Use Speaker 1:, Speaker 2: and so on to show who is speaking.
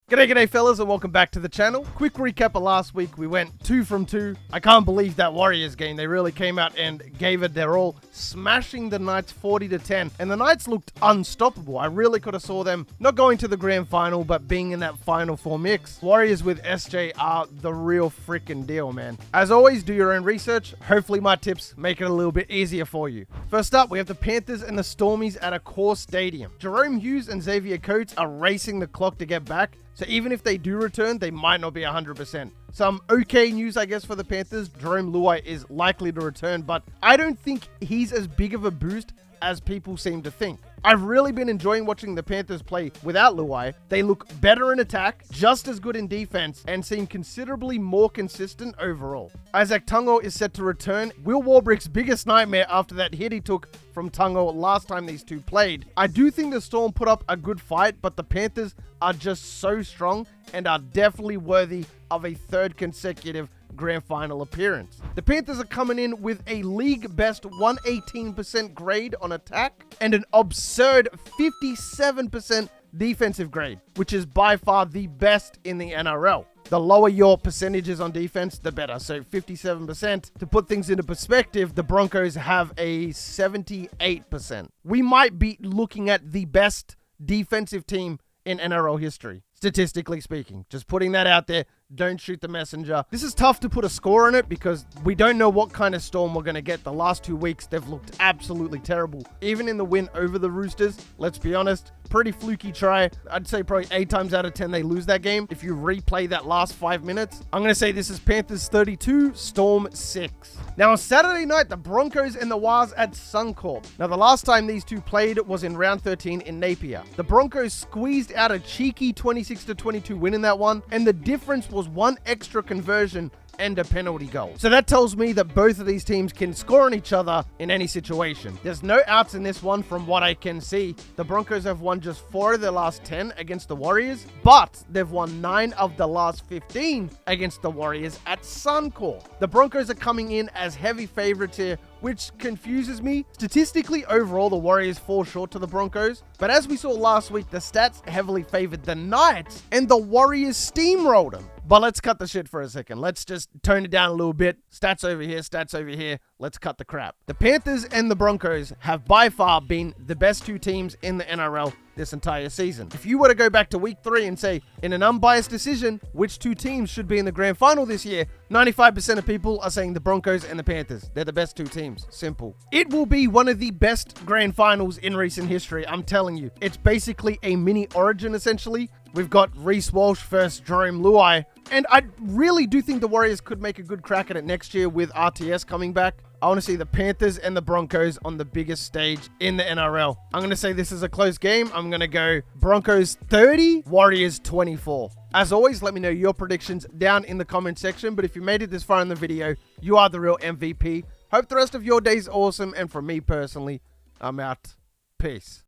Speaker 1: G'day fellas, and welcome back to the channel. Quick recap of last week. We went 2 from 2. I can't believe that Warriors game. They really came out and gave it their all, smashing the Knights 40-10. And the Knights looked unstoppable. I really could have saw them not going to the grand final, but being in that final four mix. Warriors with SJ are the real freaking deal, man. As always, do your own research. Hopefully my tips make it a little bit easier for you. First up, we have the Panthers and the Stormies at a core stadium. Jerome Hughes and Xavier Coates are racing the clock to get back. So even if they do return, they might not be 100%. Some okay news, I guess, for the Panthers. Jarome Luai is likely to return, but I don't think he's as big of a boost as people seem to think. I've really been enjoying watching the Panthers play without Luai. They look better in attack, just as good in defense, and seem considerably more consistent overall. Isaac Tungo is set to return. Will Warbrick's biggest nightmare after that hit he took from Tungo last time these two played. I do think the Storm put up a good fight, but the Panthers are just so strong and are definitely worthy of a third consecutive grand final appearance. The Panthers are coming in with a league best 118% grade on attack and an absurd 57% defensive grade, which is by far the best in the NRL. The lower your percentages on defense, the better. So 57%. To put things into perspective, the Broncos have a 78%. We might be looking at the best defensive team in NRL history, statistically speaking. Just putting that out there. Don't shoot the messenger. This is tough to put a score on it because we don't know what kind of Storm we're going to get. The last 2 weeks, they've looked absolutely terrible. Even in the win over the Roosters, let's be honest, pretty fluky try. I'd say probably 8 times out of 10 they lose that game. If you replay that last 5 minutes, I'm going to say this is Panthers 32, Storm 6. Now on Saturday night, the Broncos and the Wars at Suncorp. Now the last time these two played was in round 13 in Napier. The Broncos squeezed out a cheeky 26-22 win in that one, and the difference was one extra conversion and a penalty goal. So that tells me that both of these teams can score on each other in any situation. There's no outs in this one from what I can see. The Broncos have won just 4 of their last 10 against the Warriors, but they've won 9 of the last 15 against the Warriors at Suncorp. The Broncos are coming in as heavy favorites here, which confuses me. Statistically, overall, the Warriors fall short to the Broncos. But as we saw last week, the stats heavily favored the Knights, and the Warriors steamrolled them. But let's cut the shit for a second. Let's just tone it down a little bit. Stats over here, stats over here. Let's cut the crap. The Panthers and the Broncos have by far been the best 2 teams in the NRL this entire season. If you were to go back to week 3 and say, in an unbiased decision, which 2 teams should be in the grand final this year, 95% of people are saying the Broncos and the Panthers. They're the best 2 teams. Simple. It will be one of the best grand finals in recent history. I'm telling you. It's basically a mini origin, essentially. We've got Reece Walsh versus Jarome Luai. And I really do think the Warriors could make a good crack at it next year with RTS coming back. I want to see the Panthers and the Broncos on the biggest stage in the NRL. I'm going to say this is a close game. I'm going to go Broncos 30, Warriors 24. As always, let me know your predictions down in the comment section. But if you made it this far in the video, you are the real MVP. Hope the rest of your day is awesome. And from me personally, I'm out. Peace.